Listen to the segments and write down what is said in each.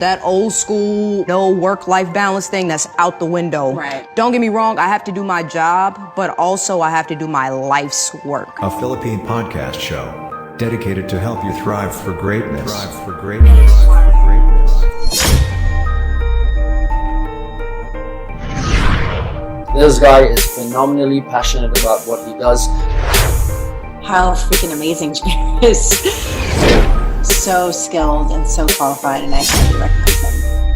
That old school, no work-life balance thing, that's out the window. Right. Don't get me wrong, I have to do my job, but also I have to do my life's work. A Philippine podcast show dedicated to help you thrive for greatness. This guy is phenomenally passionate about what he does. How freaking amazing Jamir is. So skilled and so qualified, and I highly recommend him.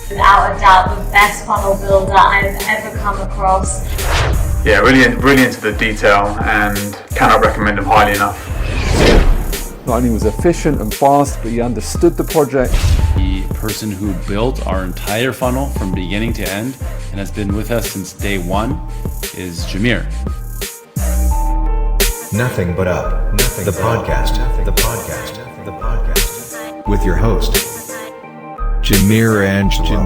Without a doubt, the best funnel builder I've ever come across. Yeah, really into the detail, and cannot recommend him highly enough. Not only was efficient and fast, but he understood the project. The person who built our entire funnel from beginning to end and has been with us since day one is Jamir. Nothing But Up, the podcast. With your host, Jamir Angelo.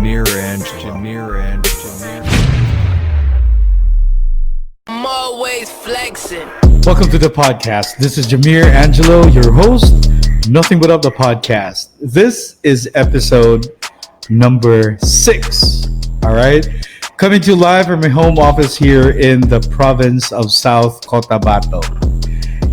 I'm always flexing. Welcome to the podcast. This is Jamir Angelo, your host, Nothing But Up the podcast. This is episode number 6. All right. Coming to you live from my home office here in the province of South Cotabato.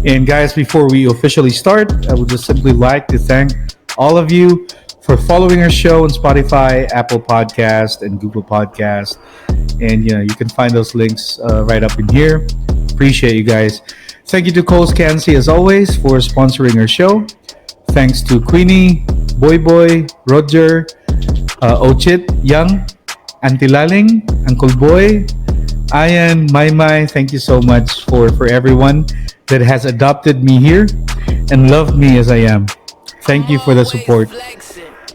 And guys, before we officially start, I would just simply like to thank all of you for following our show on Spotify, Apple Podcast, and Google Podcast. And you can find those links right up in here. Appreciate you guys. Thank you to Cansi as always for sponsoring our show. Thanks to Queenie, Boy, Roger, Ochit, Young, Antilaling, Uncle Boy, Ayan, Mai. Thank you so much for everyone that has adopted me here and loved me as I am. Thank you for the support.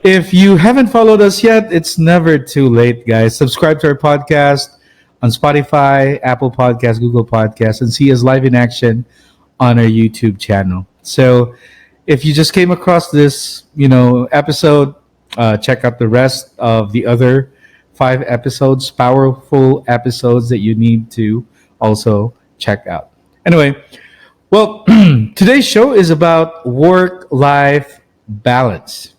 If you haven't followed us yet, it's never too late, guys. Subscribe to our podcast on Spotify, Apple Podcasts, Google Podcasts, and see us live in action on our YouTube channel. So if you just came across this, episode, check out the rest of the other 5 episodes, powerful episodes that you need to also check out. Anyway, well, today's show is about work-life balance.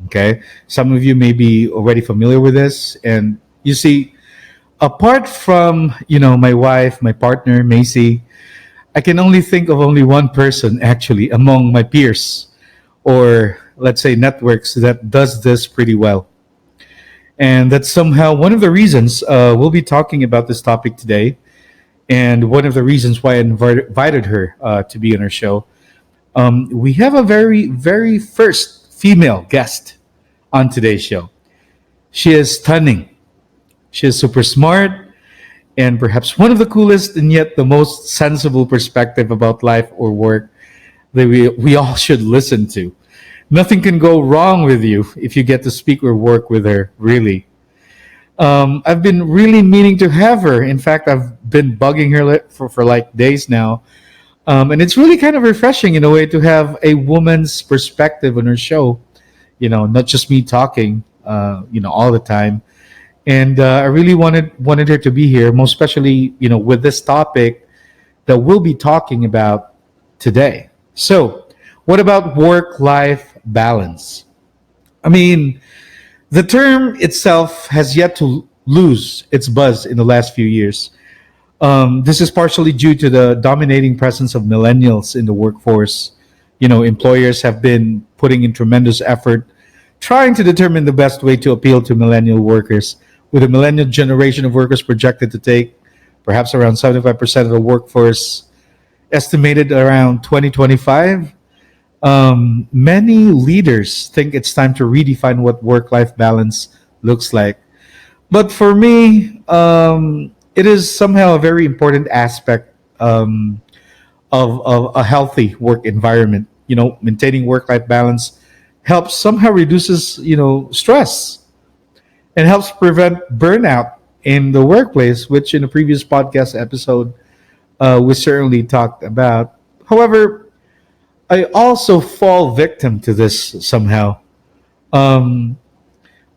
Okay, some of you may be already familiar with this, and you see, apart from my wife, my partner Macy, I can only think of only one person actually among my peers, or let's say networks, that does this pretty well. And that's somehow one of the reasons we'll be talking about this topic today, and one of the reasons why I invited her to be on our show. We have a very, very first female guest on today's show. She is stunning. She is super smart, and perhaps one of the coolest and yet the most sensible perspective about life or work that we all should listen to. Nothing can go wrong with you if you get to speak or work with her, really. I've been really meaning to have her. In fact, I've been bugging her for like days now. And it's really kind of refreshing in a way to have a woman's perspective on her show. Not just me talking, all the time. And I really wanted her to be here, most especially, with this topic that we'll be talking about today. So, what about work-life balance? I mean, the term itself has yet to lose its buzz in the last few years. This is partially due to the dominating presence of millennials in the workforce. Employers have been putting in tremendous effort trying to determine the best way to appeal to millennial workers, with a millennial generation of workers projected to take perhaps around 75% of the workforce, estimated around 2025. Many leaders think it's time to redefine what work-life balance looks like. But for me, it is somehow a very important aspect of a healthy work environment. Maintaining work-life balance helps somehow reduces, stress, and helps prevent burnout in the workplace, which in a previous podcast episode, we certainly talked about. However, I also fall victim to this somehow. I'm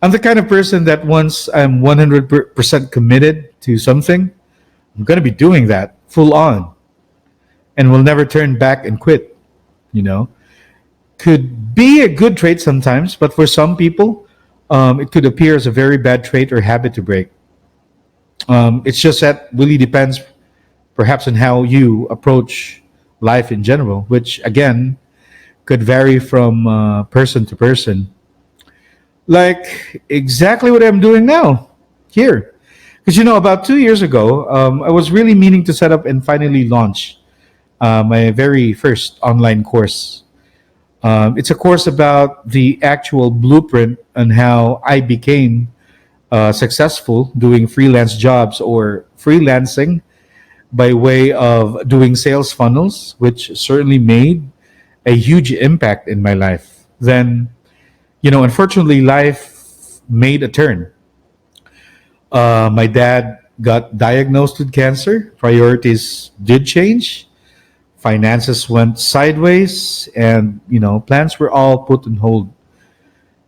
the kind of person that once I'm 100% committed to something, I'm going to be doing that full on and will never turn back and quit, could be a good trait sometimes, but for some people, it could appear as a very bad trait or habit to break. It's just that really depends, perhaps, on how you approach life in general, which again could vary from person to person. Like exactly what I'm doing now here. Because about 2 years ago, I was really meaning to set up and finally launch my very first online course. It's a course about the actual blueprint on how I became successful doing freelance jobs or freelancing by way of doing sales funnels, which certainly made a huge impact in my life. Then, unfortunately, life made a turn. My dad got diagnosed with cancer. Priorities did change. Finances went sideways, and plans were all put on hold.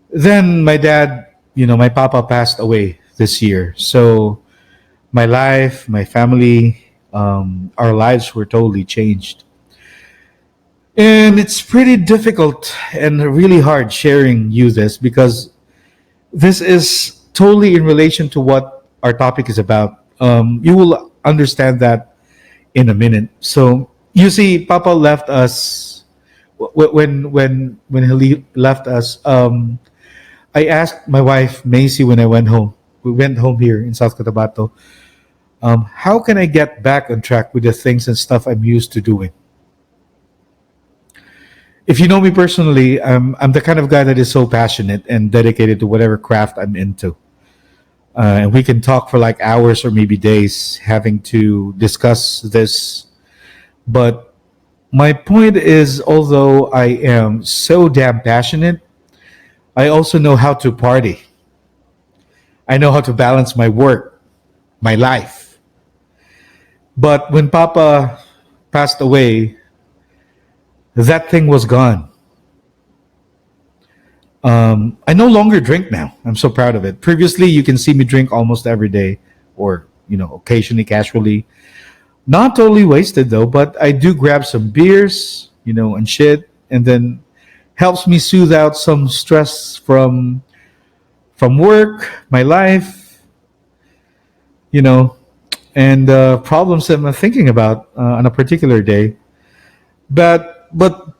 Then my dad, my papa passed away this year. So my life, my family, our lives were totally changed. And it's pretty difficult and really hard sharing you this because this is totally in relation to what our topic is about. You will understand that in a minute. So you see, Papa left us when he left us. I asked my wife Macy when I went home. We went home here in South Cotabato. How can I get back on track with the things and stuff I'm used to doing? If you know me personally, I'm the kind of guy that is so passionate and dedicated to whatever craft I'm into. And we can talk for like hours or maybe days having to discuss this. But my point is, although I am so damn passionate, I also know how to party. I know how to balance my work, my life. But when Papa passed away, that thing was gone. I no longer drink now. I'm so proud of it. Previously, you can see me drink almost every day or, occasionally, casually. Not totally wasted though, but I do grab some beers, and shit, and then helps me soothe out some stress from work, my life, and problems that I'm thinking about on a particular day. But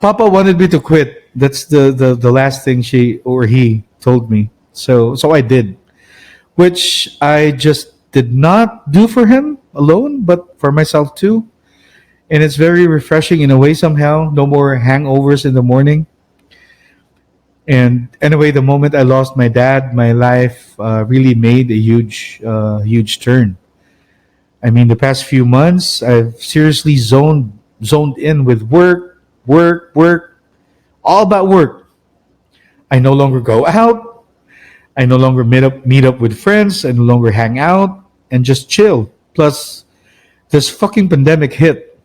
Papa wanted me to quit. That's the last thing she or he told me. So I did, which I just did not do for him alone, but for myself too. And it's very refreshing in a way somehow. No more hangovers in the morning. And anyway, the moment I lost my dad, my life really made a huge turn. I mean, the past few months, I've seriously zoned in with work, all about work. I no longer go out. I no longer meet up with friends. I no longer hang out and just chill. Plus, this fucking pandemic hit.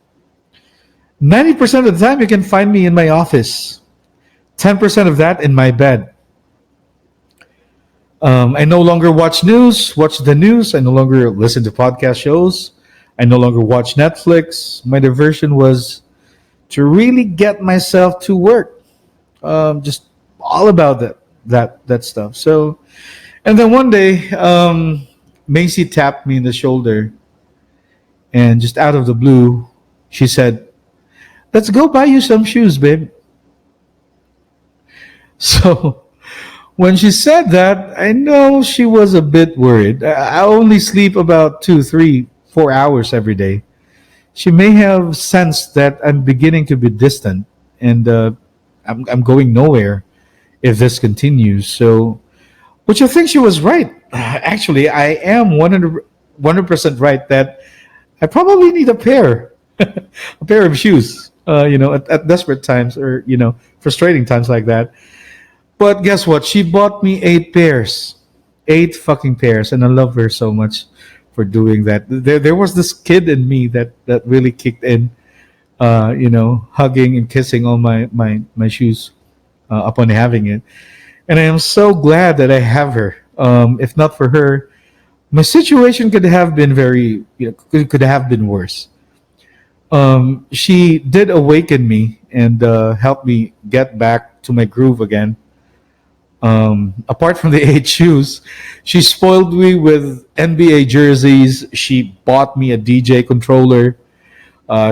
90% of the time, you can find me in my office. 10% of that in my bed. I no longer watch the news. I no longer listen to podcast shows. I no longer watch Netflix. My diversion was to really get myself to work. Just all about that stuff. So, and then one day, Macy tapped me in the shoulder, and just out of the blue, she said, "Let's go buy you some shoes, babe." So when she said that, I know she was a bit worried. I only sleep about 2, 3, 4 hours every day. She may have sensed that I'm beginning to be distant, and I'm going nowhere if this continues. So, which I think she was right. Actually, I am 100% right that I probably need a pair, a pair of shoes. At desperate times or frustrating times like that. But guess what? She bought me 8 pairs, 8 fucking pairs, and I love her so much for doing that. There was this kid in me that really kicked in, hugging and kissing all my shoes upon having it, and I am so glad that I have her. If not for her, my situation could have been could have been worse. She did awaken me and help me get back to my groove again. Apart from the 8 shoes, she spoiled me with NBA jerseys. She bought me a DJ controller.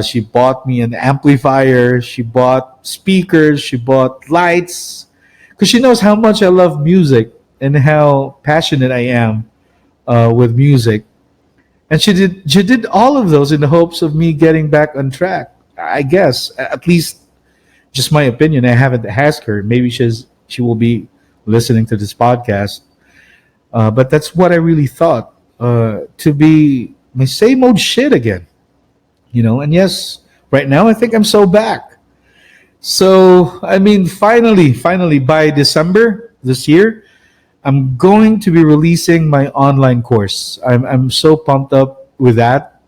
She bought me an amplifier. She bought speakers. She bought lights. Because she knows how much I love music and how passionate I am with music. And she did all of those in the hopes of me getting back on track. I guess, at least, just my opinion. I haven't asked her. Maybe she will be listening to this podcast. But that's what I really thought. To be my same old shit again. And yes, right now I think I'm so back. So, I mean, finally, by December this year, I'm going to be releasing my online course. I'm so pumped up with that.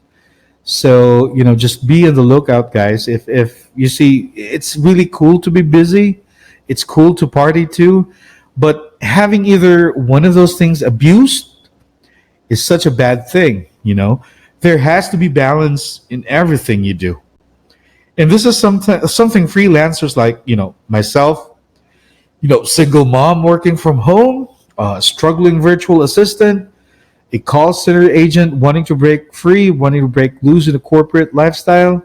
So, just be on the lookout, guys. If you see, it's really cool to be busy. It's cool to party too. But having either one of those things abused is such a bad thing. There has to be balance in everything you do. And this is something freelancers like, myself, single mom working from home, struggling virtual assistant, a call center agent wanting to break free, wanting to break loose in a corporate lifestyle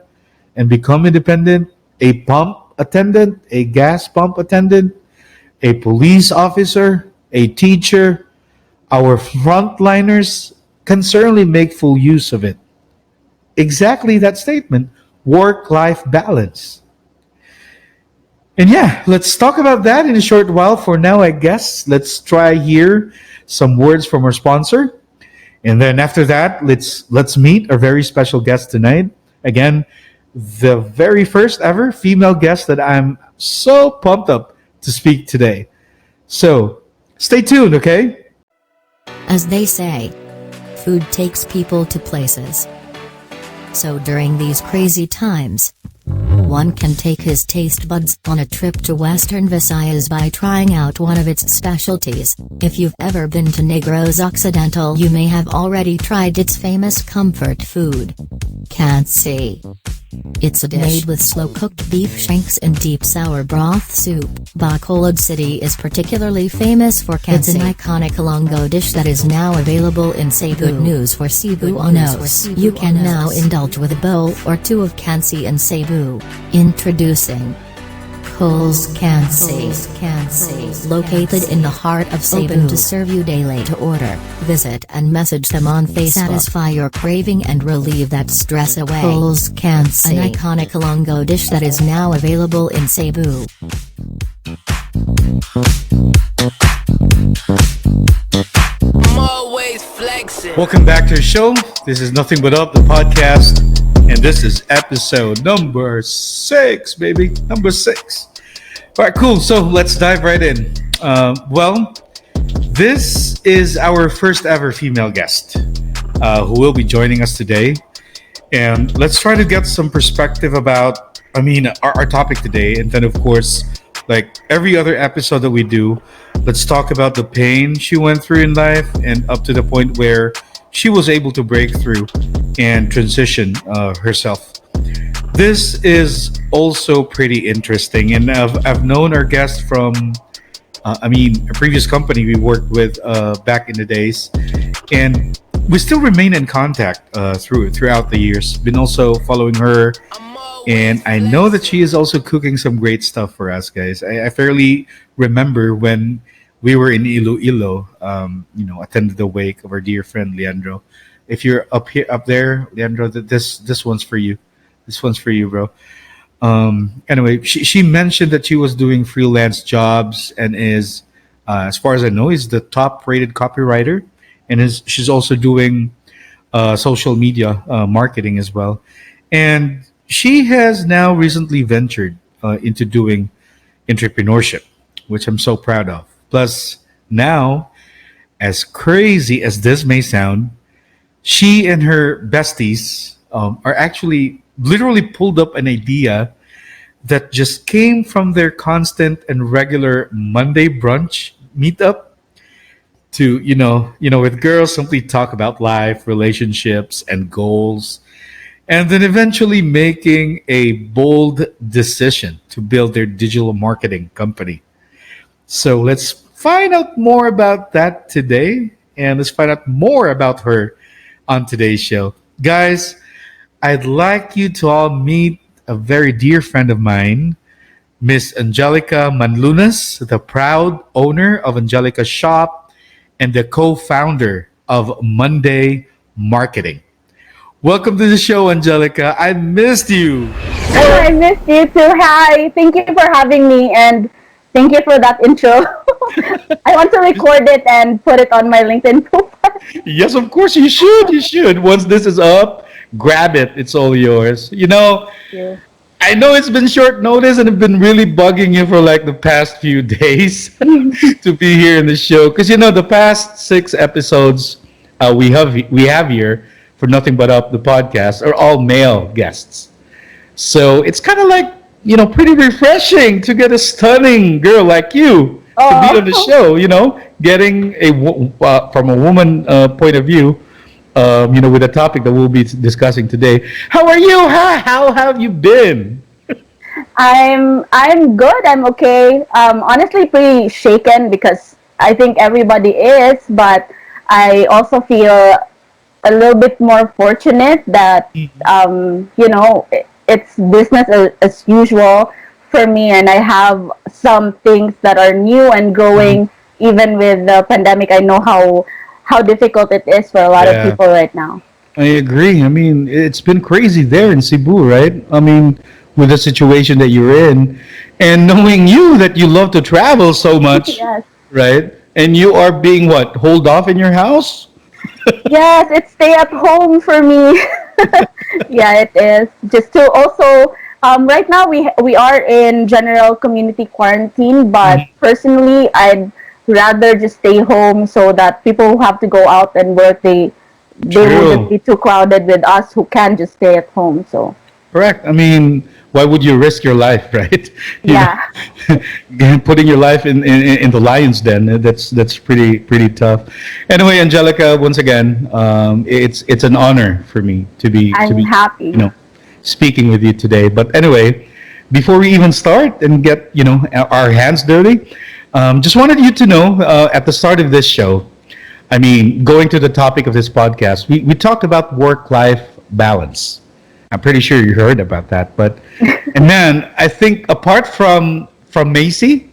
and become independent, a pump attendant, a gas pump attendant, a police officer, a teacher. Our frontliners can certainly make full use of it. Exactly that statement, work-life balance. And yeah, let's talk about that in a short while. For now, I guess, let's try here some words from our sponsor. And then after that, let's meet our very special guest tonight. Again, the very first ever female guest that I'm so pumped up to speak today. So stay tuned, okay? As they say, food takes people to places. So during these crazy times, one can take his taste buds on a trip to Western Visayas by trying out one of its specialties. If you've ever been to Negros Occidental, you may have already tried its famous comfort food, Cansi. It's a dish made with slow-cooked beef shanks in deep sour broth soup. Bacolod City is particularly famous for Cansi. It's an iconic Ilonggo dish that is now available in Cebu. Good news for Cebuanos. You can now indulge with a bowl or two of Cansi in Cebu. Introducing Cole's Cansi. Located in the heart of Cebu. Open to serve you daily. To order, visit and message them on Facebook. Satisfy your craving and relieve that stress away. Cole's Cansi, an iconic Ilonggo dish that is now available in Cebu. I'm always flexing. Welcome back to the show. This is Nothing But Up, the podcast. And this is episode number 6, baby. Number 6. All right, cool. So let's dive right in. Well, this is our first ever female guest who will be joining us today. And let's try to get some perspective about, our topic today. And then, of course, like every other episode that we do, let's talk about the pain she went through in life and up to the point where she was able to break through and transition herself. This is also pretty interesting, and I've known our guest from, a previous company we worked with back in the days, and we still remain in contact throughout the years. Been also following her, and I know that she is also cooking some great stuff for us, guys. I fairly remember when we were in Iloilo, attended the wake of our dear friend Leandro. If you're up there, Leandro, this one's for you. This one's for you, bro. Anyway, she mentioned that she was doing freelance jobs and is, as far as I know, is the top-rated copywriter, and she's also doing social media marketing as well. And she has now recently ventured into doing entrepreneurship, which I'm so proud of. Plus, now, as crazy as this may sound, she and her besties are actually literally pulled up an idea that just came from their constant and regular Monday brunch meetup to, with girls simply talk about life, relationships, and goals. and then eventually making a bold decision to build their digital marketing company. So let's find out more about that today, and let's find out more about her on today's show. Guys, I'd like you to all meet a very dear friend of mine, Miss Angelica Manlunas, the proud owner of Angelica Shop and the co-founder of Monday Marketing. Welcome to the show, Angelica. I missed you. Oh, I missed you too. Hi. Thank you for having me, and thank you for that intro. I want to record it and put it on my LinkedIn profile. Yes, of course you should. You should. Once this is up, grab it. It's all yours. I know it's been short notice and I've been really bugging you for like the past few days to be here in the show, because the past 6 episodes we have here for Nothing But Up the podcast are all male guests. So it's kind of like pretty refreshing to get a stunning girl like you to be on the show. Getting from a woman point of view. With the topic that we'll be discussing today. How are you? How have you been? I'm good. I'm okay. Honestly, pretty shaken because I think everybody is, but I also feel a little bit more fortunate that it's business as usual for me, and I have some things that are new and growing. Even with the pandemic, I know how difficult it is for a lot of people right now. I agree. I mean, it's been crazy there in Cebu, right? I mean, with the situation that you're in, and knowing that you love to travel so much, Yes. right? And you are being holed off in your house? Yes, it's stay at home for me. Yeah, it is. Just to also, right now we are in general community quarantine, but personally, I'd rather just stay home so that people who have to go out and work, they wouldn't be too crowded with us who can just stay at home. So correct. I mean, why would you risk your life, right? Putting your life in the lion's den, that's pretty tough. Anyway, Angelica, once again, it's an honor for me to be happy speaking with you today. But anyway, before we even start and get our hands dirty, just wanted you to know at the start of this show, I mean, going to the topic of this podcast, we talked about work-life balance. I'm pretty sure you heard about that, but and then I think apart from Macy,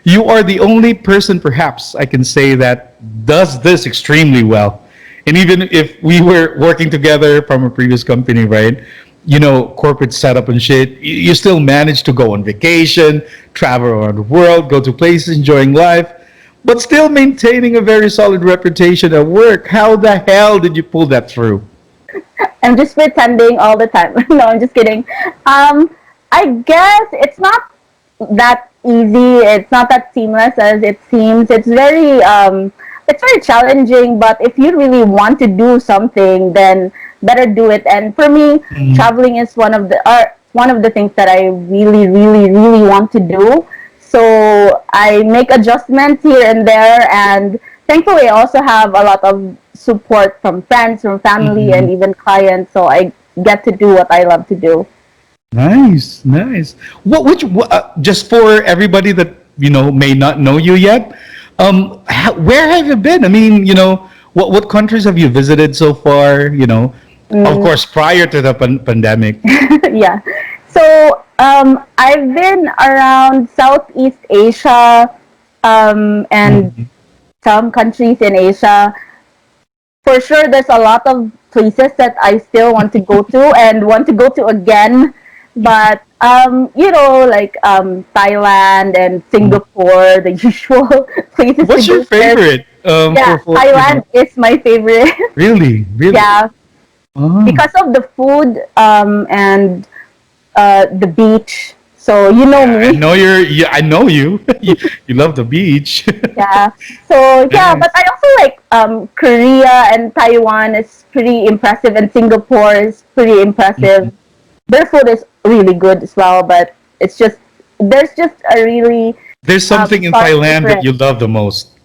you are the only person perhaps I can say that does this extremely well. And even if we were working together from a previous company, right? Corporate setup and shit, you still manage to go on vacation, travel around the world, go to places, enjoying life, but still maintaining a very solid reputation at work. How the hell did you pull that through? I'm just pretending all the time. No, I'm just kidding. I guess it's not that easy. It's not that seamless as it seems. It's very challenging, but if you really want to do something, then better do it. And for me, traveling is one of the things that I really, really, really want to do. So I make adjustments here and there, and thankfully I also have a lot of support from friends, from family, and even clients. So I get to do what I love to do. Nice. Just for everybody that may not know you yet, where have you been? I mean, what countries have you visited so far? Of course, prior to the pandemic. Yeah. So I've been around Southeast Asia and some countries in Asia. For sure, there's a lot of places that I still want to go to and want to go to again. But, like Thailand and Singapore, the usual places. What's your favorite? Thailand is my favorite. Really? Yeah. Because of the food and the beach. So me. I know you. You love the beach. Yeah. So but I also like Korea and Taiwan is pretty impressive, and Singapore is pretty impressive. Their food is really good as well, but there's just a really something in Thailand that you love the most.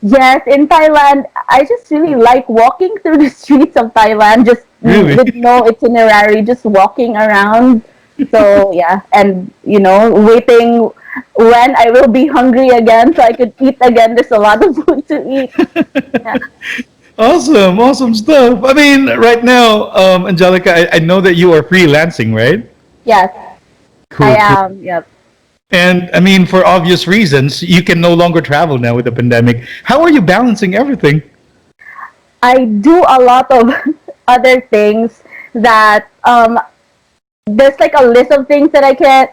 Yes, in Thailand, I just really like walking through the streets of Thailand, just Really? with no itinerary, just walking around. So yeah, and waiting when I will be hungry again so I could eat again. There's a lot of food to eat. Yeah. Awesome stuff. I mean, right now, Angelica, I know that you are freelancing, right? Yes, Cool, I cool. am. Yep. And I mean, for obvious reasons, you can no longer travel now with the pandemic. How are you balancing everything? I do a lot of other things that there's like a list of things that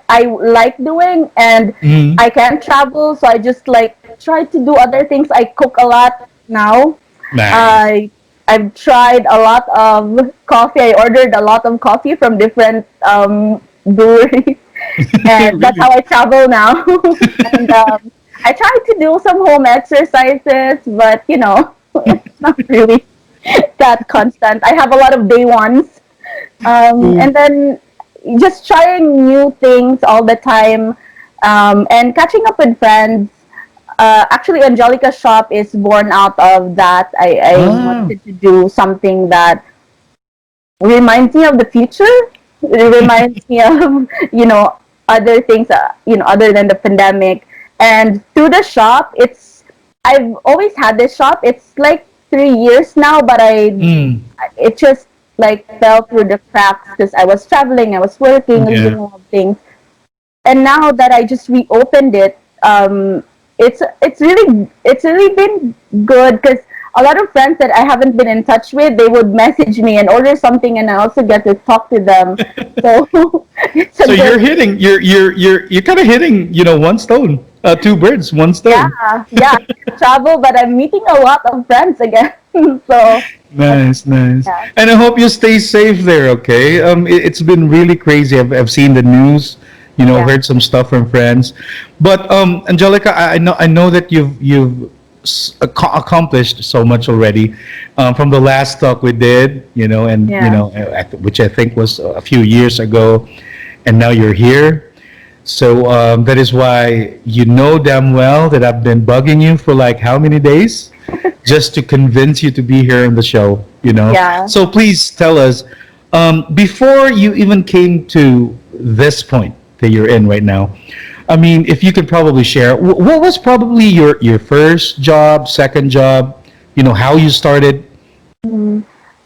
I like doing, and I can't travel, so I just like try to do other things. I cook a lot now. Nice. I've tried a lot of coffee. I ordered a lot of coffee from different breweries, and that's how I travel now. And I try to do some home exercises, but it's not really that constant. I have a lot of day ones, and then just trying new things all the time, and catching up with friends. Actually, Angelica's shop is born out of that. I wanted to do something that reminds me of the future. It reminds me of other things, other than the pandemic. And through the shop, I've always had this shop. It's like 3 years now, but it just like fell through the cracks because I was traveling, I was working, I was doing a lot of things. And now that I just reopened it, it's really been good because a lot of friends that I haven't been in touch with, they would message me and order something, and I also get to talk to them. So So you're kind of hitting, one stone, two birds, one stone. yeah, I travel, but I'm meeting a lot of friends again. So Nice. yeah. And I hope you stay safe there. Okay. It's been really crazy. I've seen the news. Heard some stuff from friends. But Angelica, I know that you've accomplished so much already from the last talk we did. And which I think was a few years ago, and now you're here. So that is why damn well that I've been bugging you for like how many days just to convince you to be here on the show. Yeah. So please tell us, before you even came to this point that you're in right now, I mean, if you could probably share, what was probably your first job, second job, how you started?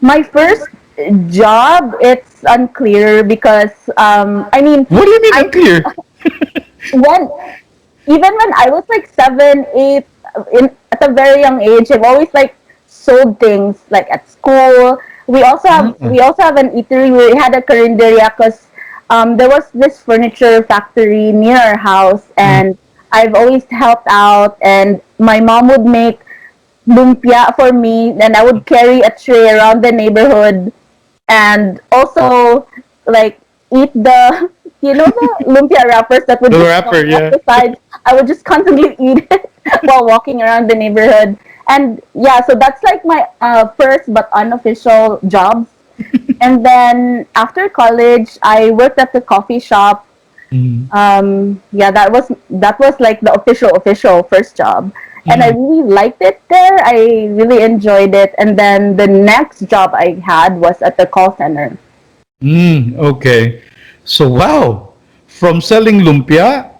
My first job, it's unclear because I mean, what do you mean unclear? When I was like 7, 8, at a very young age, I've always like sold things like at school. We also have an eatery. We had a carinderia because there was this furniture factory near our house, and I've always helped out. And my mom would make lumpia for me, and I would carry a tray around the neighborhood, and also like eat the the lumpia wrappers that would The just wrapper, come off the side. I would just constantly eat it while walking around the neighborhood. And yeah, so that's like my first but unofficial jobs. And then after college, I worked at the coffee shop. Yeah, that was like the official first job. And I really liked it there. I really enjoyed it. And then the next job I had was at the call center. Okay. So wow, from selling lumpia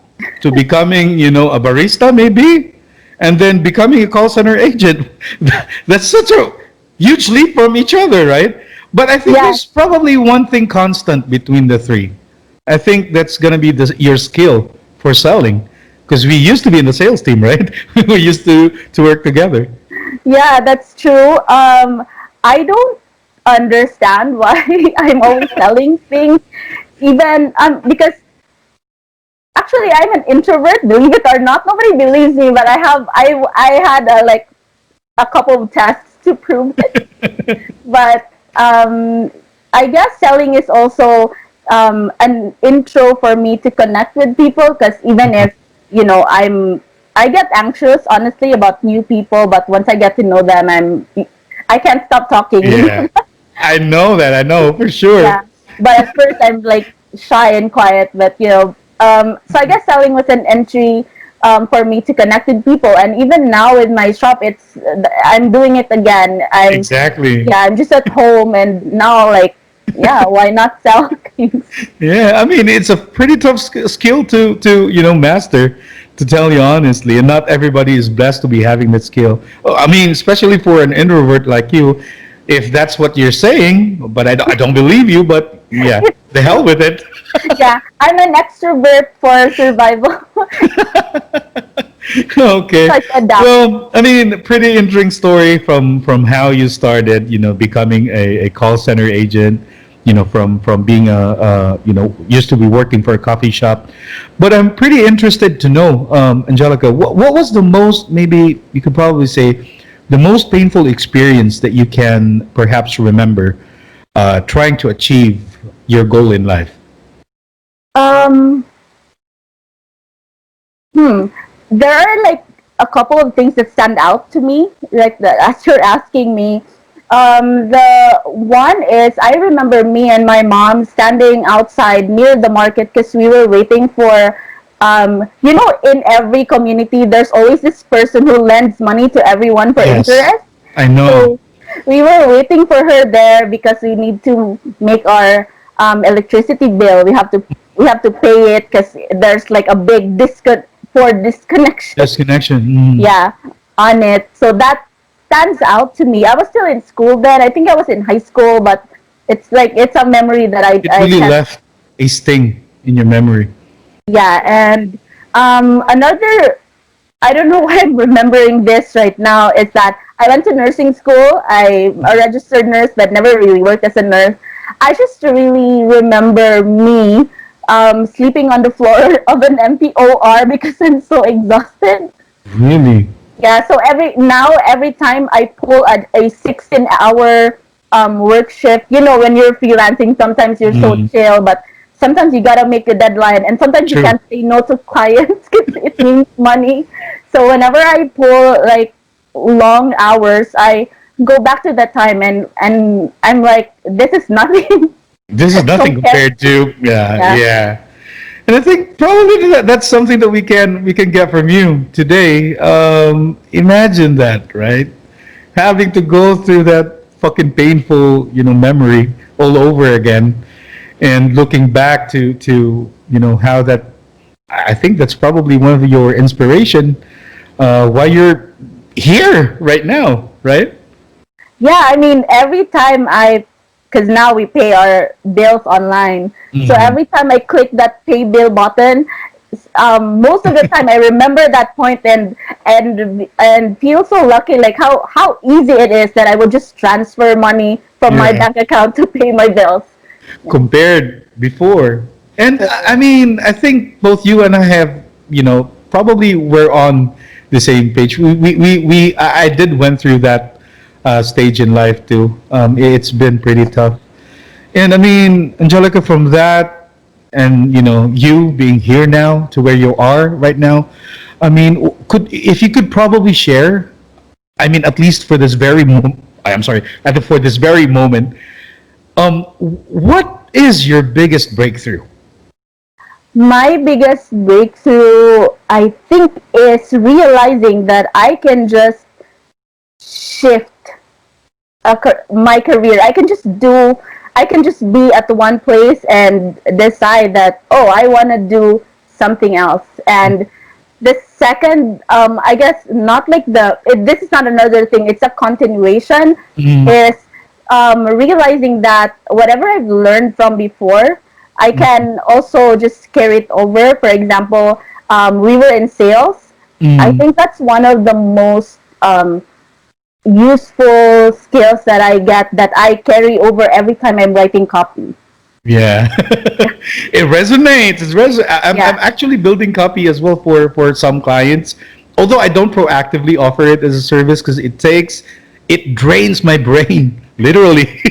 to becoming, a barista maybe, and then becoming a call center agent. That's such a huge leap from each other, right? But I think there's probably one thing constant between the three. I think that's gonna be your skill for selling, because we used to be in the sales team, right? We used to work together. Yeah, that's true. I don't understand why I'm always selling things, even because actually I'm an introvert. Believe it or not, nobody believes me, but I had like a couple of tests to prove it. But I guess selling is also an intro for me to connect with people, because even if I get anxious honestly about new people, but once I get to know them, I can't stop talking. Yeah, I know that. I know for sure. Yeah, but at first I'm like shy and quiet, but so I guess selling was an entry for me to connect with people. And even now with my shop, I'm doing it again. Exactly. Yeah, I'm just at home, and now like, yeah, why not sell things? Yeah, I mean, it's a pretty tough skill to master, to tell you honestly, and not everybody is blessed to be having that skill. Oh, I mean, especially for an introvert like you, if that's what you're saying, but I don't believe you, but yeah, the hell with it. Yeah, I'm an extrovert for survival. Okay. Like adapt. Well, I mean, pretty interesting story from how you started, becoming a call center agent, from being used to be working for a coffee shop. But I'm pretty interested to know, Angelica, what was the most, maybe you could probably say, the most painful experience that you can perhaps remember trying to achieve your goal in life? There are like a couple of things that stand out to me, like that as you're asking me. The one is, I remember me and my mom standing outside near the market because we were waiting for, in every community, there's always this person who lends money to everyone for Yes, interest. I know. So we were waiting for her there because we need to make our electricity bill. We have to pay it because there's like a big disconnection. Disconnection. Mm. Yeah, on it. So that stands out to me. I was still in school then. I think I was in high school, but it's a memory that It really left a sting in your memory. Yeah, and another, I don't know why I'm remembering this right now, is that I went to nursing school. I'm a registered nurse, but never really worked as a nurse. I just really remember me sleeping on the floor of an empty OR because I'm so exhausted. Really? Yeah, so every time I pull a 16-hour work shift, when you're freelancing, sometimes you're so chill, but sometimes you gotta make a deadline, and sometimes you can't say no to clients because it means money. So whenever I pull like long hours, I go back to that time, and I'm like, this is nothing. This is nothing compared to yeah. And I think probably that's something that we can get from you today. Imagine that, right? Having to go through that fucking painful, memory all over again, and looking back to how that. I think that's probably one of your inspiration why you're here right now, right? Yeah, I mean, every time because now we pay our bills online. So every time I click that pay bill button, most of the time I remember that point and feel so lucky, like how easy it is that I would just transfer money from my bank account to pay my bills. Compared before. And I mean, I think both you and I have, probably we're on the same page. I did went through that stage in life too. It's been pretty tough. And I mean, Angelica, from that, and you being here now to where you are right now, I mean, if you could probably share, I mean, at least for this very I'm sorry, for this very moment, what is your biggest breakthrough? My biggest breakthrough, I think, is realizing that I can just shift my career. I can just be at one place and decide that, I want to do something else. And the second, I guess, not like this is not another thing, it's a continuation, is realizing that whatever I've learned from before, I can also just carry it over. For example, we were in sales. I think that's one of the most useful skills that I get, that I carry over every time I'm writing copy. Yeah. It resonates. I'm actually building copy as well for some clients, although I don't proactively offer it as a service because it drains my brain, literally.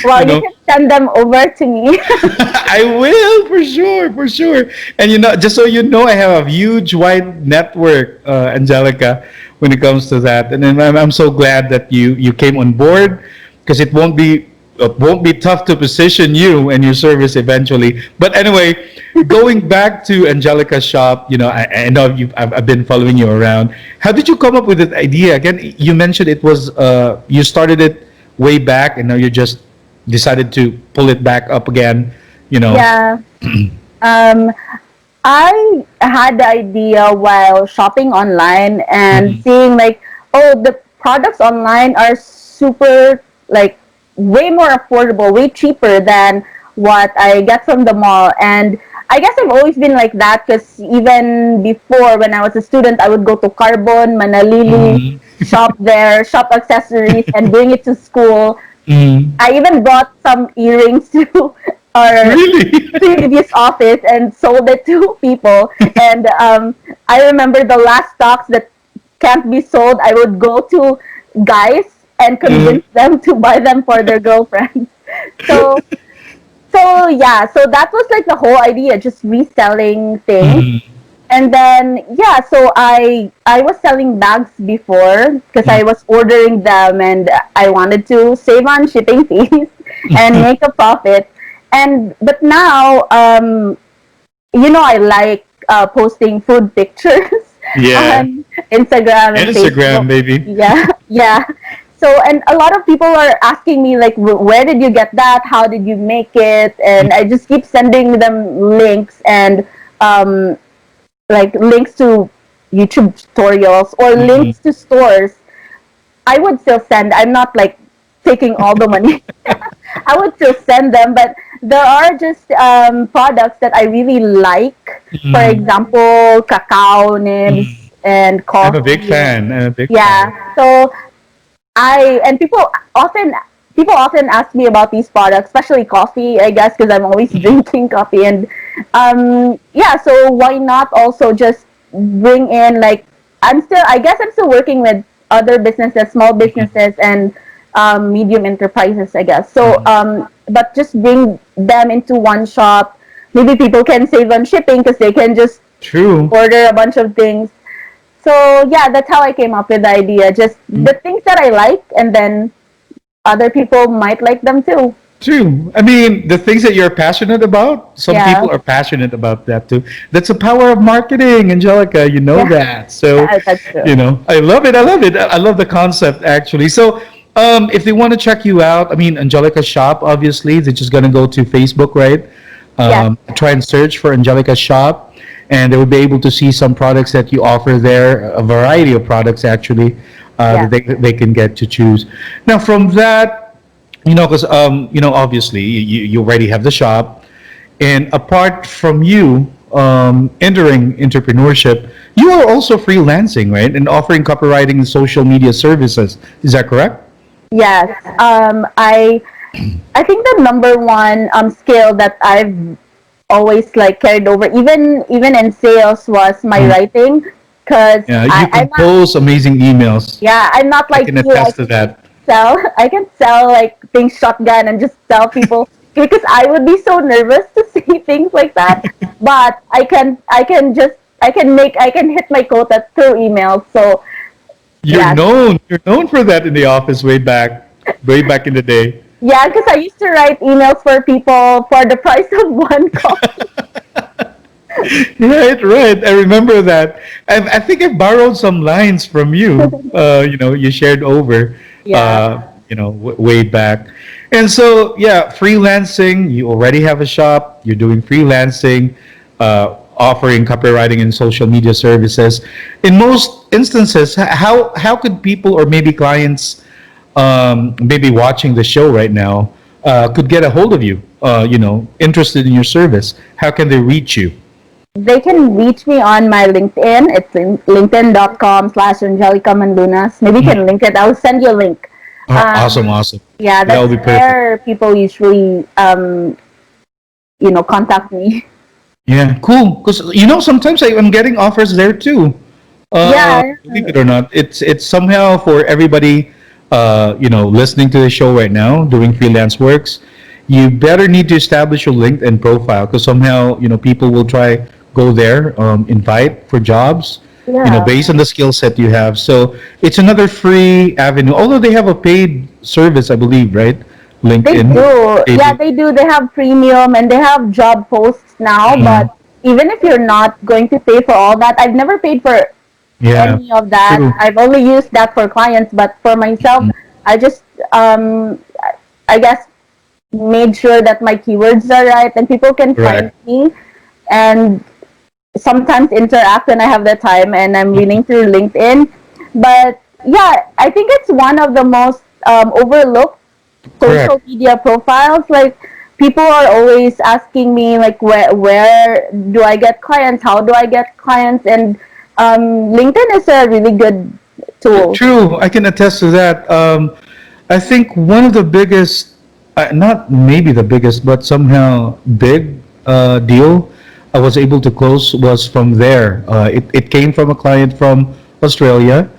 Well, you can send them over to me. I will, for sure. And just so you know, I have a huge wide network, Angelica, when it comes to that. And then I'm so glad that you came on board, because it won't be it won't be tough to position you and your service eventually. But anyway, going back to Angelica's shop, I know I've been following you around. How did you come up with that idea? Again, you mentioned it was you started it way back, and now you just decided to pull it back up again. Yeah. I had the idea while shopping online and seeing like, oh, the products online are super like way more affordable, way cheaper than what I get from the mall. And I guess I've always been like that because even before when I was a student, I would go to Carbon, Manalili, shop there, shop accessories, and bring it to school. I even brought some earrings to our previous office and sold it to people. And I remember the last stocks that can't be sold, I would go to guys and convince them to buy them for their girlfriends. So that was like the whole idea, just reselling things. And then so I was selling bags before because I was ordering them and I wanted to save on shipping fees and make a profit. But now I like posting food pictures on Instagram and Facebook. Baby. Yeah. So, and a lot of people are asking me, like, where did you get that? How did you make it? And I just keep sending them links and, like, links to YouTube tutorials or links to stores. I would still send. I'm not, like, taking all the money. I would still send them, but there are just products that I really like. For example, cacao nibs and coffee. I'm a big fan. So people often ask me about these products, especially coffee, I guess, because I'm always drinking coffee. And so why not also just bring in, like, I'm still working with other businesses, small businesses, and medium enterprises, I guess. So, but just bring them into one shop. Maybe people can save on shipping because they can just order a bunch of things. So that's how I came up with the idea. Just the things that I like, and then other people might like them too. True. I mean, the things that you're passionate about, some people are passionate about that too. That's the power of marketing, Angelica. You know that. So, that's true. I love it. I love the concept, actually. So, if they want to check you out, I mean, Angelica's shop, obviously, they're just going to go to Facebook, right? Try and search for Angelica's shop, and they will be able to see some products that you offer there, a variety of products, actually, that they can get to choose. Now, from that, because, obviously, you already have the shop, and apart from you entering entrepreneurship, you are also freelancing, right? And offering copywriting and social media services. Is that correct? Yes. I think the number one skill that I've always like carried over, even in sales, was my writing. Because you compose amazing emails. Yeah, I'm not like I can attest to that. I can sell like things shotgun and just tell people because I would be so nervous to say things like that. But I can hit my quota through emails. So you're known for that in the office way back in the day. Yeah, because I used to write emails for people for the price of one coffee. Right. I remember that. I think I borrowed some lines from you. You shared over. Way back. And so, freelancing. You already have a shop. You're doing freelancing, offering copywriting and social media services. In most instances, how could people or maybe clients, maybe watching the show right now, could get a hold of you? Interested in your service. How can they reach you? They can reach me on my LinkedIn. It's linkedin.com/Angelica Manlunas. Maybe you can link it. I'll send you a link. Awesome. Yeah, that's where people usually, contact me. Yeah, cool. Because sometimes I'm getting offers there too. Believe it or not, it's somehow for everybody, listening to the show right now, doing freelance works. You better need to establish your LinkedIn profile because somehow people will try go there, invite for jobs. Based on the skill set you have. So it's another free avenue. Although they have a paid service, I believe, right? LinkedIn? They do. Maybe. Yeah, they do. They have premium and they have job posts now. But even if you're not going to pay for all that, I've never paid for any of that. True. I've only used that for clients, but for myself, I just I guess made sure that my keywords are right and people can find me and sometimes interact when I have the time and I'm reading through LinkedIn. But yeah, I think it's one of the most overlooked social media profiles. Like people are always asking me like where do I get clients, how do I get clients, and LinkedIn is a really good tool. True, I can attest to that. I think one of the biggest, not maybe the biggest, but somehow big deal I was able to close was from there. It came from a client from Australia.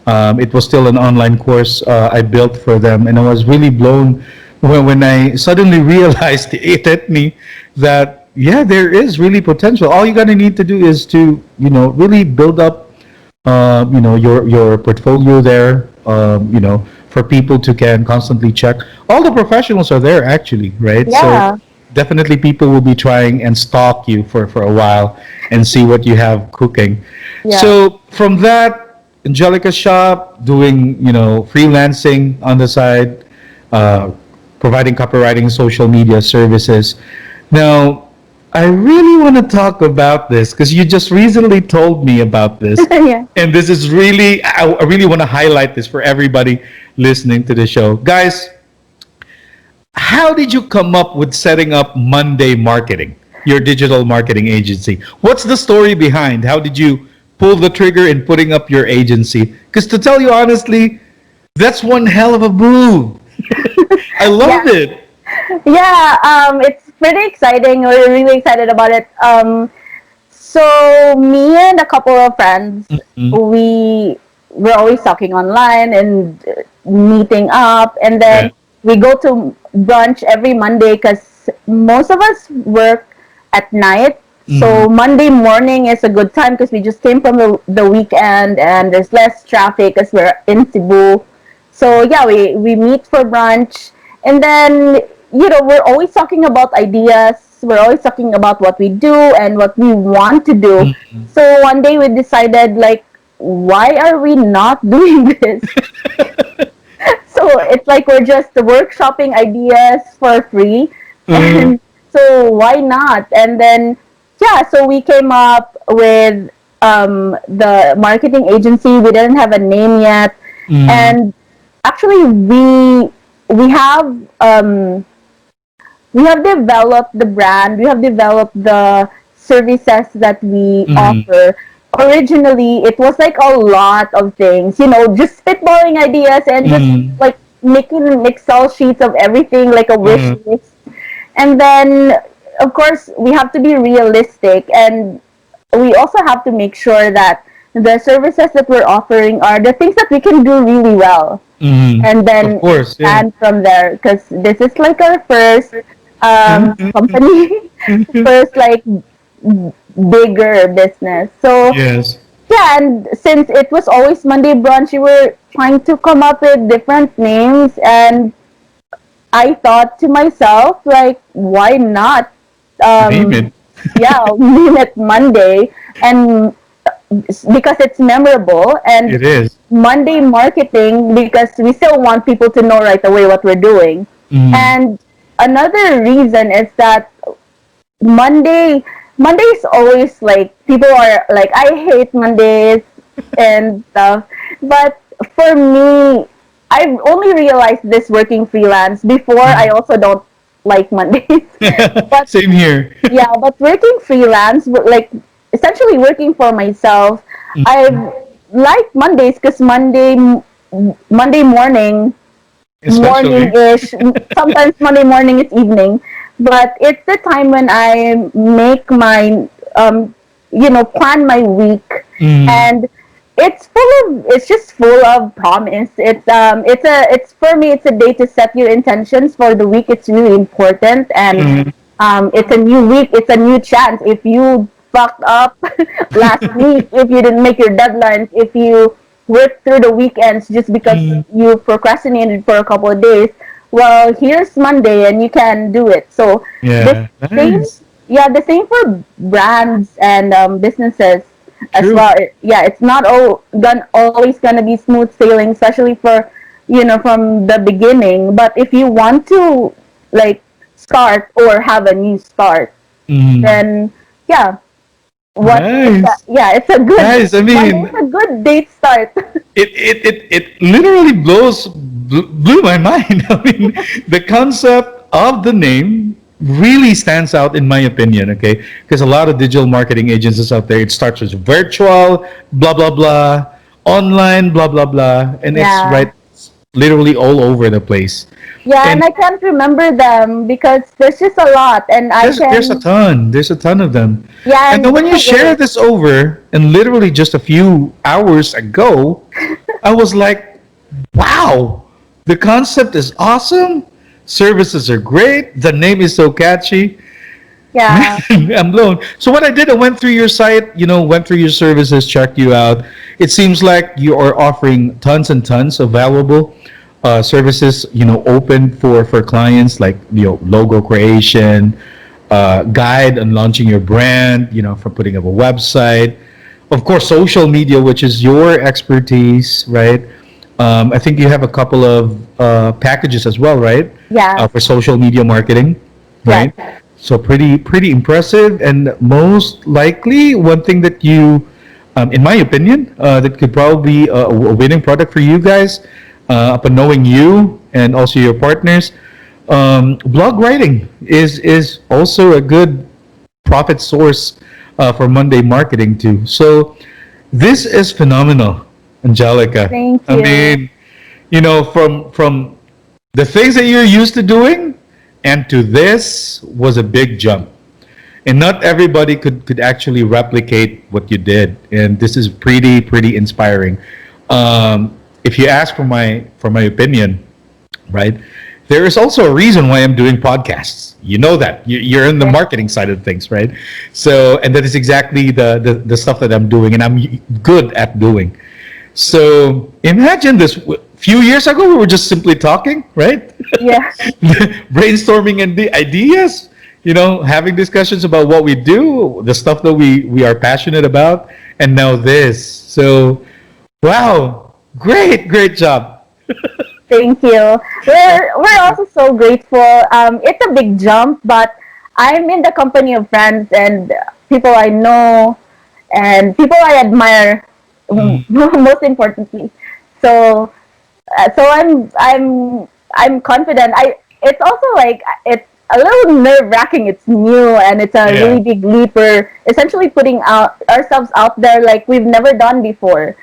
It was still an online course I built for them, and I was really blown when I suddenly realized it hit me that there is really potential. All you gotta need to do is to really build up your portfolio there. For people to can constantly check. All the professionals are there actually, right? Yeah. So definitely people will be trying and stalk you for a while and see what you have cooking. Yeah. So from that, Angelica shop, doing freelancing on the side, providing copywriting, social media services. Now, I really want to talk about this because you just recently told me about this. Yeah. And this is really, I really want to highlight this for everybody listening to the show. Guys, how did you come up with setting up Monday Marketing, your digital marketing agency? What's the story behind? How did you pull the trigger in putting up your agency? Because to tell you honestly, that's one hell of a move. I love it. Yeah, it's pretty exciting. We're really excited about it. So me and a couple of friends, we were always talking online and meeting up, and then we go to brunch every Monday because most of us work at night. So Monday morning is a good time because we just came from the weekend and there's less traffic because we're in Cebu. So yeah, we meet for brunch, and then we're always talking about ideas. We're always talking about what we do and what we want to do. So one day we decided, like, why are we not doing this? So it's like we're just workshopping ideas for free. And so why not? And then, so we came up with the marketing agency. We didn't have a name yet. And actually we have developed the brand. We have developed the services that we offer. Originally, it was like a lot of things, just spitballing ideas and just like making Excel sheets of everything, like a wish list. And then, of course, we have to be realistic, and we also have to make sure that the services that we're offering are the things that we can do really well. And then expand from there, because this is like our first company, first like bigger business. So and since it was always Monday brunch, we were trying to come up with different names, and I thought to myself, like, why not name it? name it Monday, and because it's memorable, and it is Monday Marketing because we still want people to know right away what we're doing. And another reason is that Monday is always like, people are like, I hate Mondays and stuff. But for me, I've only realized this working freelance. Before, I also don't like Mondays. But, same here. But working freelance, like essentially working for myself, I like Mondays because Monday morning, morning-ish, sometimes Monday morning is evening, but it's the time when I make my, plan my week, and it's just full of promise. It's for me, it's a day to set your intentions for the week. It's really important, and it's a new week, it's a new chance. If you fucked up last week, if you didn't make your deadlines, if you worked through the weekends just because you procrastinated for a couple of days, well, here's Monday and you can do it. So Yeah. the same, Nice. yeah, the same for brands and businesses as True. well. Yeah, it's not always gonna be smooth sailing, especially for from the beginning. But if you want to like start or have a new start, Mm. then yeah, Nice. yeah, it's a good. Nice. I mean, it's a good date start. it literally blew my mind. I mean, the concept of the name really stands out in my opinion. Okay, because a lot of digital marketing agencies out there, it starts with virtual, blah blah blah, online, blah blah blah, and it's Yeah. right, literally all over the place. Yeah, And and I can't remember them because there's just a lot, and there's a ton of them. Yeah, And then when you share this over, and literally just a few hours ago, I was like, wow, the concept is awesome. Services are great. The name is so catchy. Yeah. I'm blown. So what I did, I went through your site, went through your services, checked you out. It seems like you are offering tons and tons of valuable services, open for clients, like logo creation, guide on launching your brand, for putting up a website, of course, social media, which is your expertise, right? I think you have a couple of packages as well, right? Yeah. For social media marketing, right? Yeah. So pretty impressive, and most likely one thing that you, in my opinion, that could probably be a winning product for you guys, upon knowing you and also your partners. Blog writing is also a good profit source for Monday marketing too. So this is phenomenal, Angelica. Thank I you. mean, from the things that you're used to doing and to this was a big jump. And not everybody could actually replicate what you did. And this is pretty inspiring. If you ask for my opinion, right? There is also a reason why I'm doing podcasts. You know that. You're in the marketing side of things, right? So, and that is exactly the stuff that I'm doing and I'm good at doing. So imagine this. Few years ago, we were just simply talking, right? Yeah. Brainstorming and the ideas, having discussions about what we do, the stuff that we are passionate about, and now this. So, wow, great job. Thank you. We're also so grateful. It's a big jump, but I'm in the company of friends and people I know and people I admire. Most importantly, so I'm confident. It's also like it's a little nerve wracking. It's new and it's a really big leap. We're essentially putting ourselves out there like we've never done before.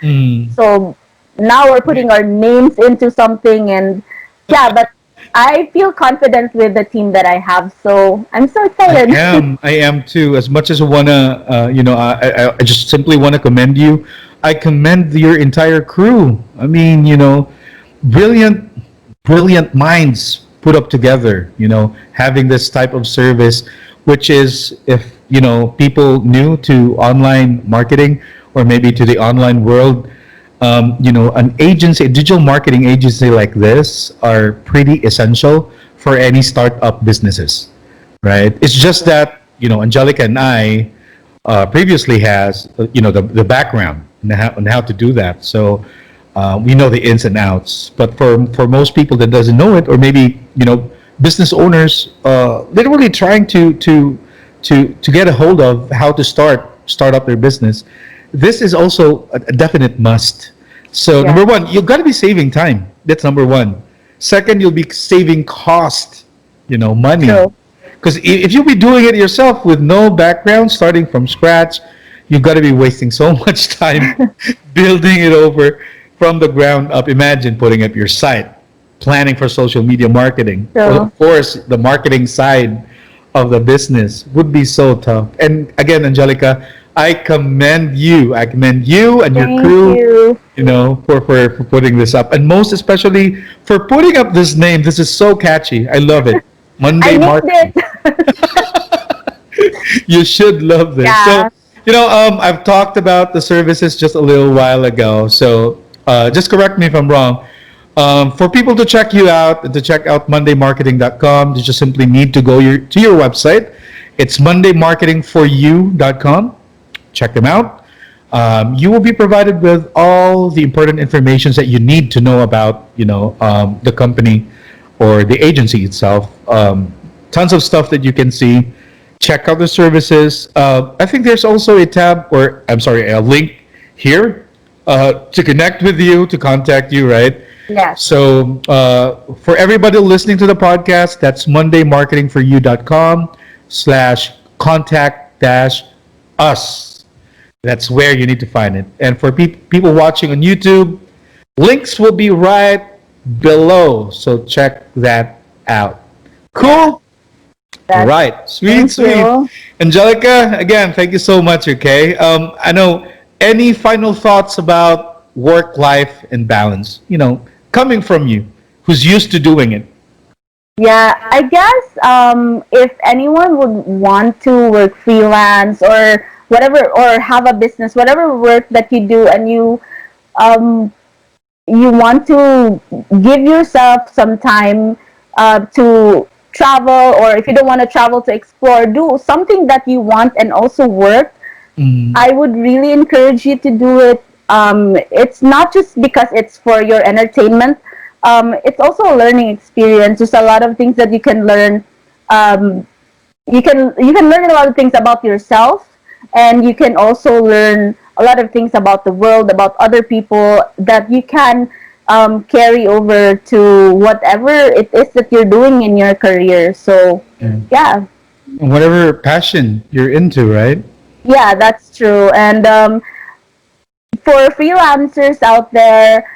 So now we're putting our names into something, and but I feel confident with the team that I have. So I'm so excited. I am too. As much as I wanna, I just simply want to commend you. I commend your entire crew. I mean, brilliant minds put up together, having this type of service, which is, if, people new to online marketing or maybe to the online world, an agency, a digital marketing agency like this are pretty essential for any startup businesses, right? It's just that, Angelica and I previously has, the background on how to do that. So we know the ins and outs. But for most people that doesn't know it, or maybe business owners literally trying to get a hold of how to start up their business, this is also a definite must. So number one, you've got to be saving time. That's number one. Second, you'll be saving cost, money. Because if you'll be doing it yourself with no background, starting from scratch, you've got to be wasting so much time building it over from the ground up. Imagine putting up your site, planning for social media marketing. Well, of course, the marketing side of the business would be so tough. And again, Angelica, I commend you. I commend you and your crew, for putting this up. And most especially for putting up this name. This is so catchy. I love it. Monday Marketing. You should love this. Yeah. So, I've talked about the services just a little while ago. So, just correct me if I'm wrong. For people to check you out and to check out mondaymarketing.com, you just simply need to go to your website. It's mondaymarketingforyou.com. Check them out. You will be provided with all the important information that you need to know about, the company or the agency itself. Tons of stuff that you can see. Check out the services. I think there's also a link here to connect with you, to contact you, right? Yeah. So for everybody listening to the podcast, that's mondaymarketingforyou.com/contact-us. That's where you need to find it. And for people watching on YouTube, links will be right below. So check that out. Cool. All right. Sweet. You. Angelica, again, thank you so much, okay? I know, any final thoughts about work, life, and balance, coming from you, who's used to doing it? Yeah, I guess if anyone would want to work freelance or whatever, or have a business, whatever work that you do, and you want to give yourself some time to travel, or if you don't want to travel, to explore, do something that you want and also work, I would really encourage you to do it. It's not just because it's for your entertainment. It's also a learning experience. There's a lot of things that you can learn. You can learn a lot of things about yourself, and you can also learn a lot of things about the world, about other people, that you can carry over to whatever it is that you're doing in your career. So, yeah. Whatever passion you're into, right? Yeah, that's true. And for freelancers out there,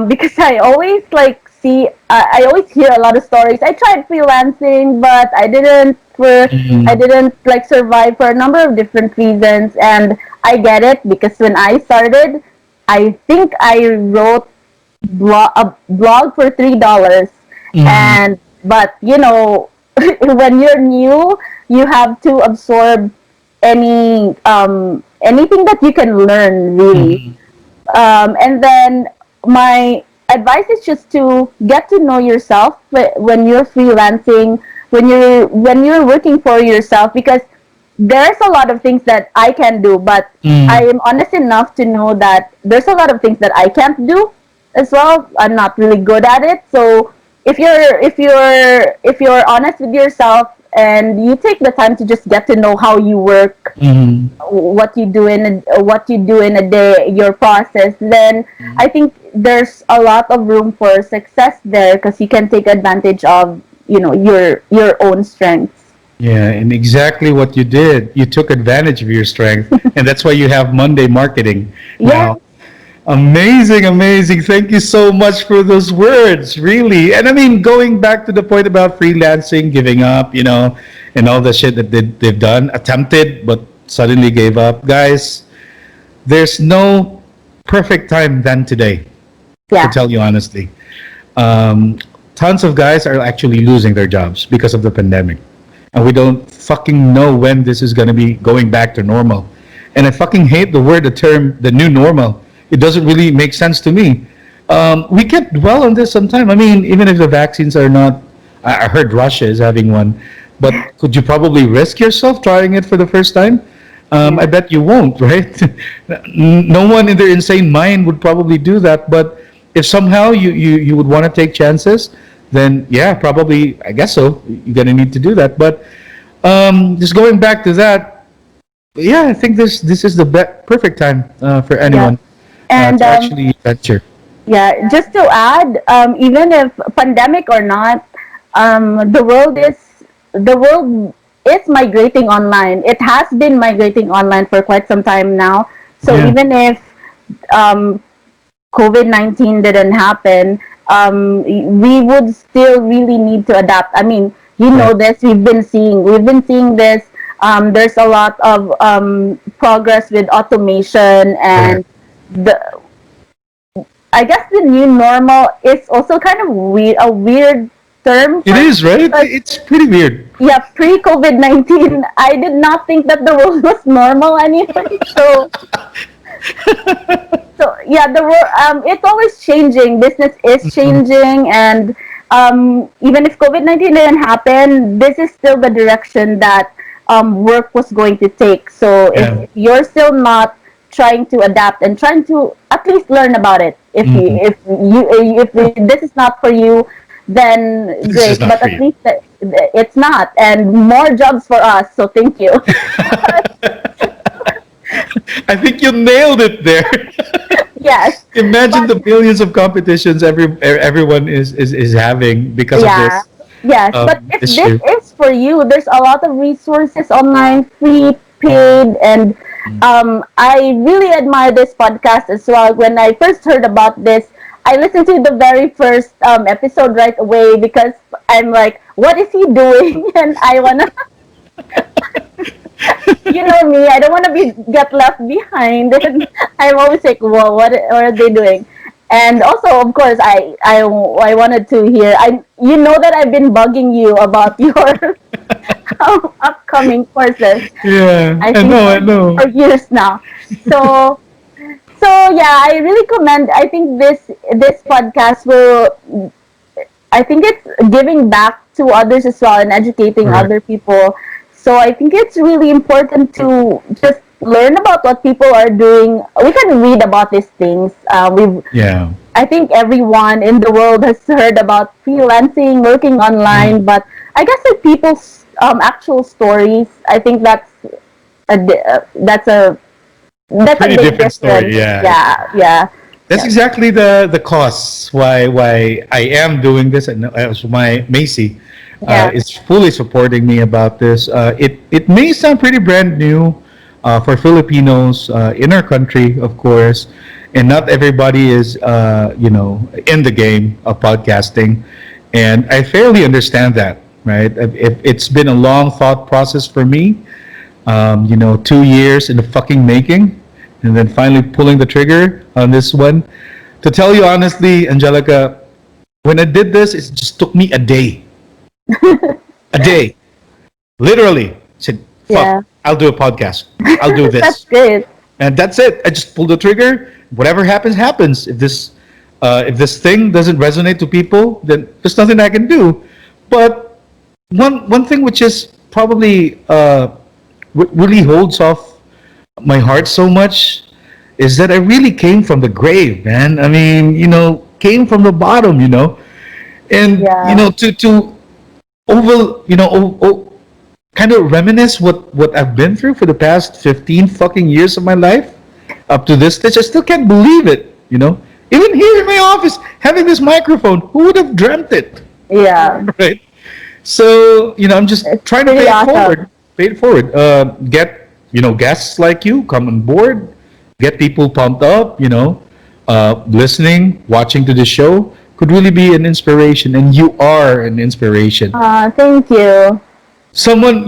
because I always I always hear a lot of stories. I tried freelancing, but I didn't survive for a number of different reasons. And I get it, because when I started, I think I wrote a blog for $3. But when you're new, you have to absorb anything that you can learn, really. And then my advice is just to get to know yourself when you're freelancing, when you're working for yourself, because there's a lot of things that I can do, but I am honest enough to know that there's a lot of things that I can't do as well. I'm not really good at it. So if you're honest with yourself, and you take the time to just get to know how you work, what you do in a day, your process, then I think there's a lot of room for success there, because you can take advantage of your own strengths. Yeah, and exactly what you did. You took advantage of your strength, and that's why you have Monday Marketing now. Amazing. Thank you so much for those words, really. And I mean, going back to the point about freelancing, giving up, and all the shit that they've done, attempted, but suddenly gave up. Guys, there's no perfect time than today, to tell you honestly. Tons of guys are actually losing their jobs because of the pandemic. And we don't fucking know when this is going to be going back to normal. And I fucking hate the term, the new normal. It doesn't really make sense to me. We can dwell on this sometime. I mean, even if the vaccines are not, I heard Russia is having one, but could you probably risk yourself trying it for the first time? I bet you won't, right? No one in their insane mind would probably do that. But if somehow you would want to take chances, then yeah, probably, I guess so. You're going to need to do that. But just going back to that, yeah, I think this is the perfect time for anyone. And to actually venture. Yeah, just to add, even if pandemic or not, the world is migrating online. It has been migrating online for quite some time now. So even if COVID-19 didn't happen, we would still really need to adapt. I mean, know this. We've been seeing this. There's a lot of progress with automation, and I guess the new normal is also kind of a weird term. It is, right? It's pretty weird. Yeah, pre-COVID-19, I did not think that the world was normal anyway. So So yeah, it's always changing. Business is changing, and even if COVID-19 didn't happen, this is still the direction that work was going to take. So if you're still not trying to adapt and trying to at least learn about it, if this is not for you, then great. But at least it's not, and more jobs for us. So thank you. I think you nailed it there. Yes. Imagine the millions of competitions everyone is having because of this. Yes, but if this issue. is for you, there's a lot of resources online, free, paid, and I really admire this podcast as well. When I first heard about this, I listened to the very first episode right away because I'm like, what is he doing? And I wanna, you know me, I don't want to get left behind. And I'm always like, whoa, what are they doing? And also, of course, I wanted to hear. You know that I've been bugging you about your upcoming courses. Yeah, I know. For years now. So yeah, I really commend. I think this podcast will. I think it's giving back to others as well and educating other people. So I think it's really important to just learn about what people are doing. We can read about these things. I think everyone in the world has heard about freelancing, working online, but I guess the people's actual stories. I think that's a pretty big different story. difference. Yeah. That's exactly the costs why I am doing this, and as my Macy is fully supporting me about this. It may sound pretty brand new for Filipinos in our country, of course, and not everybody is in the game of podcasting, and I fairly understand that. Right? If it's been a long thought process for me, 2 years in the fucking making, and then finally pulling the trigger on this one. To tell you honestly, Angelica, when I did this, it just took me a day. A day. Literally. Said, fuck, I'll do a podcast. I'll do this. That's good. And that's it. I just pulled the trigger. Whatever happens, happens. If this thing doesn't resonate to people, then there's nothing I can do. But one thing which is probably really holds off my heart so much is that I really came from the grave, man. I mean, came from the bottom, and to kind of reminisce what I've been through for the past 15 fucking years of my life up to this stage. I still can't believe it, even here in my office having this microphone. Who would have dreamt it? Yeah. Right. So I'm just trying to pay it forward. Get guests like you come on board, get people pumped up, listening, watching to the show could really be an inspiration, and you are an inspiration. Thank you. Someone,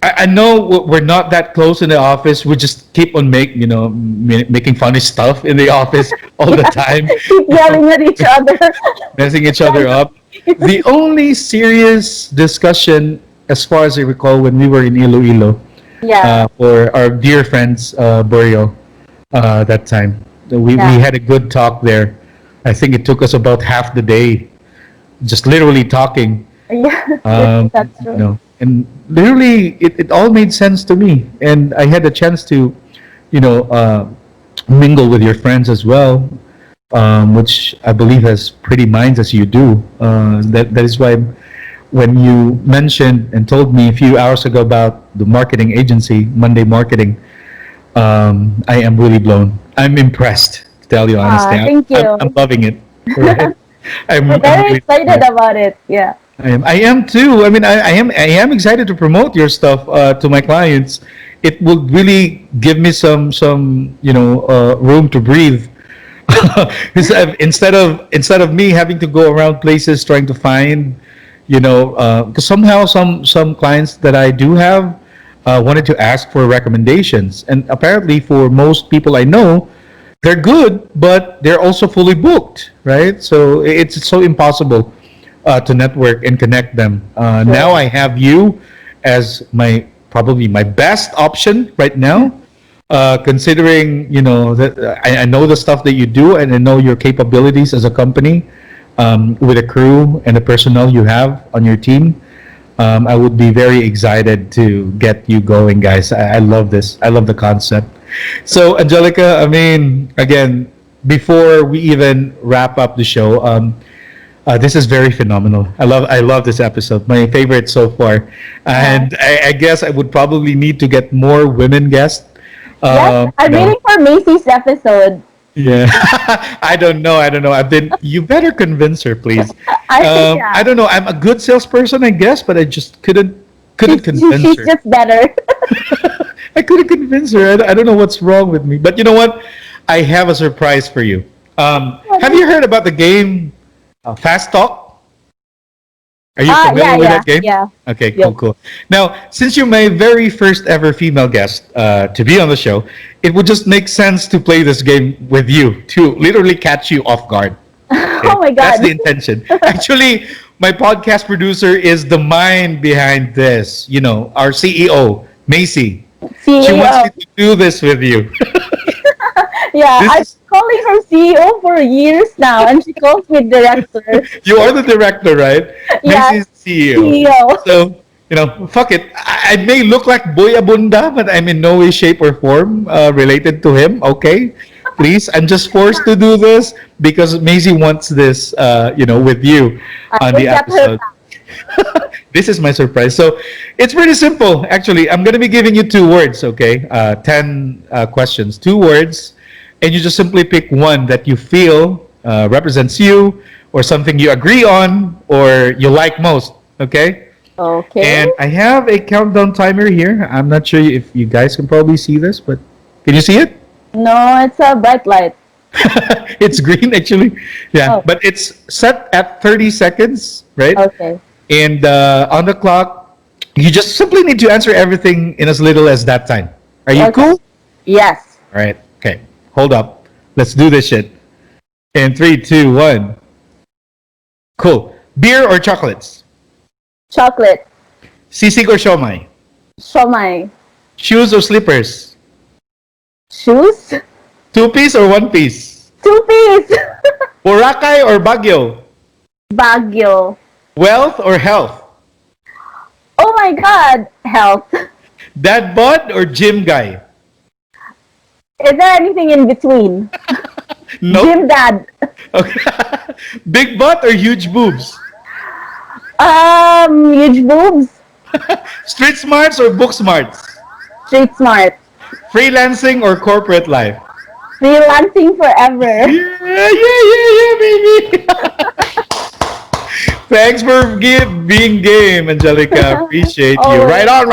I know we're not that close in the office. We just keep on making funny stuff in the office all the time. Keep yelling at each other. Messing each other up. The only serious discussion, as far as I recall, when we were in Iloilo, for our dear friends burial that time. We had a good talk there. I think it took us about half the day, just literally talking. Yeah, that's true. And literally, it all made sense to me. And I had a chance to, mingle with your friends as well, which I believe has pretty minds as you do. That is why when you mentioned and told me a few hours ago about the marketing agency, Monday Marketing, I am really blown. I'm impressed, to tell you honestly. Thank you. I'm loving it. I'm very excited about it. Yeah. I am too. I mean, I am excited to promote your stuff to my clients. It will really give me some room to breathe. instead of me having to go around places trying to find, because somehow some clients that I do have wanted to ask for recommendations, and apparently for most people I know, they're good, but they're also fully booked, right? So it's so impossible to network and connect them. Now I have you as probably my best option right now. considering that I know the stuff that you do, and I know your capabilities as a company, with the crew and the personnel you have on your team. I would be very excited to get you going, guys. I love this. I love the concept. So, Angelica, I mean, again, before we even wrap up the show, this is very phenomenal. I love this episode. My favorite so far. And I guess I would probably need to get more women guests. Yes, I'm waiting for Macy's episode. Yeah, I don't know. You better convince her, please. Yeah. I don't know. I'm a good salesperson, I guess, but I just couldn't convince She's her. just better. I couldn't convince her. I don't know what's wrong with me. But you know what? I have a surprise for you. Have you heard about the game Fast Talk? Are you familiar with that game? Yeah. Okay, cool. Now, since you're my very first ever female guest to be on the show, it would just make sense to play this game with you, to literally catch you off guard. Okay? Oh my God. That's the intention. Actually, my podcast producer is the mind behind this. Our CEO, Macy. CEO. She wants me to do this with you. Yeah, I'm calling her CEO for years now, and she calls me director. You are the director, right? Yeah, Macy's CEO. CEO. So, fuck it. I may look like Boy Abunda, but I'm in no way, shape, or form related to him. Okay? Please, I'm just forced to do this because Macy wants this, with you on the episode. This is my surprise. So, it's pretty simple, actually. I'm going to be giving you 2 words, okay? 10 questions. 2 words. And you just simply pick one that you feel represents you, or something you agree on, or you like most. Okay? Okay. And I have a countdown timer here. I'm not sure if you guys can probably see this, but can you see it? No, it's a bright light. It's green, actually. Yeah, but it's set at 30 seconds, right? Okay. And on the clock, you just simply need to answer everything in as little as that time. Are you cool? Yes. All right. Okay. Hold up. Let's do this shit. In 3, 2, 1. Cool. Beer or chocolates? Chocolate. Sisig or siomai? Siomai. Shoes or slippers? Shoes. 2-piece or 1-piece? 2-piece. Boracay or Baguio? Baguio. Wealth or health? Oh my God. Health. Dad bod or gym guy? Is there anything in between? No. Gym dad. Okay. Big butt or huge boobs? Huge boobs. Street smarts or book smarts? Street smart. Freelancing or corporate life? Freelancing forever. Yeah, baby. Thanks for being game, Angelica. Appreciate you. Right on.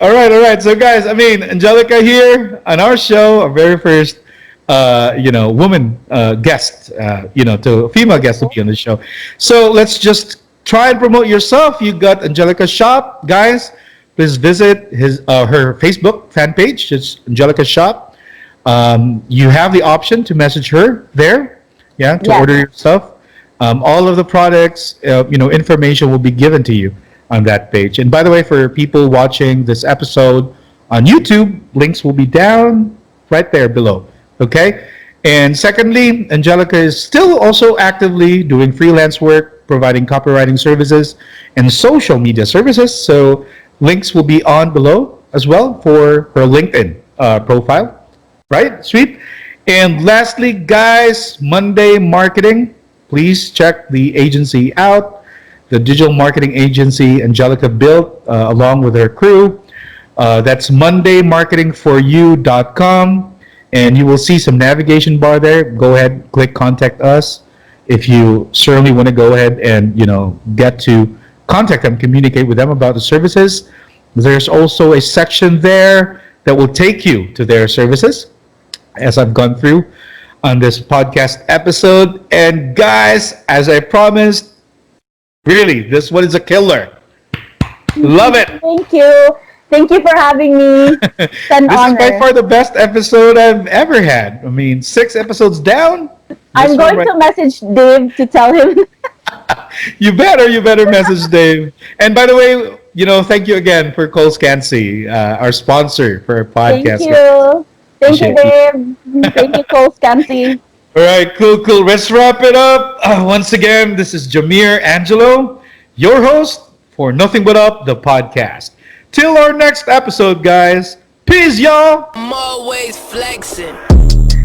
All right. So, guys, Angelica here on our show, our very first, woman guest, to female guest to be on the show. So let's just try and promote yourself. You got Angelica's shop, guys. Please visit her Facebook fan page. It's Angelica's shop. You have the option to message her there, to order your stuff. All of the products, information will be given to you on that page. And by the way, for people watching this episode on YouTube, links will be down right there below. Okay? And secondly, Angelica is still also actively doing freelance work, providing copywriting services and social media services. So links will be on below as well for her LinkedIn profile. Right? Sweet. And lastly, guys, Monday Marketing. Please check the agency out. The digital marketing agency Angelica built along with her crew. That's mondaymarketingforyou.com, and you will see some navigation bar there. Go ahead, click contact us if you certainly want to go ahead and get to contact them, communicate with them about the services. There's also a section there that will take you to their services, as I've gone through on this podcast episode. And guys, as I promised, really, this one is a killer. Love it. Thank you. Thank you for having me. It's an honor. This is by far the best episode I've ever had. 6 episodes down. I'm going to message Dave to tell him. You better message Dave. And by the way, thank you again for Cole's Cansi, our sponsor for our podcast. Thank you. Thank you, Dave. Thank you, Cole Cansi. All right, cool. Let's wrap it up. Once again, this is Jamir Angelo, your host for Nothing But Up, the podcast. Till our next episode, guys. Peace, y'all. I'm always flexing.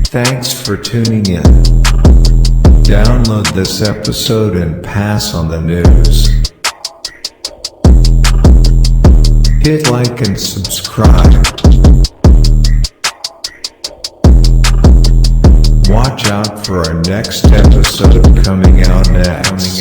Thanks for tuning in. Download this episode and pass on the news. Hit like and subscribe. Watch out for our next episode coming out next.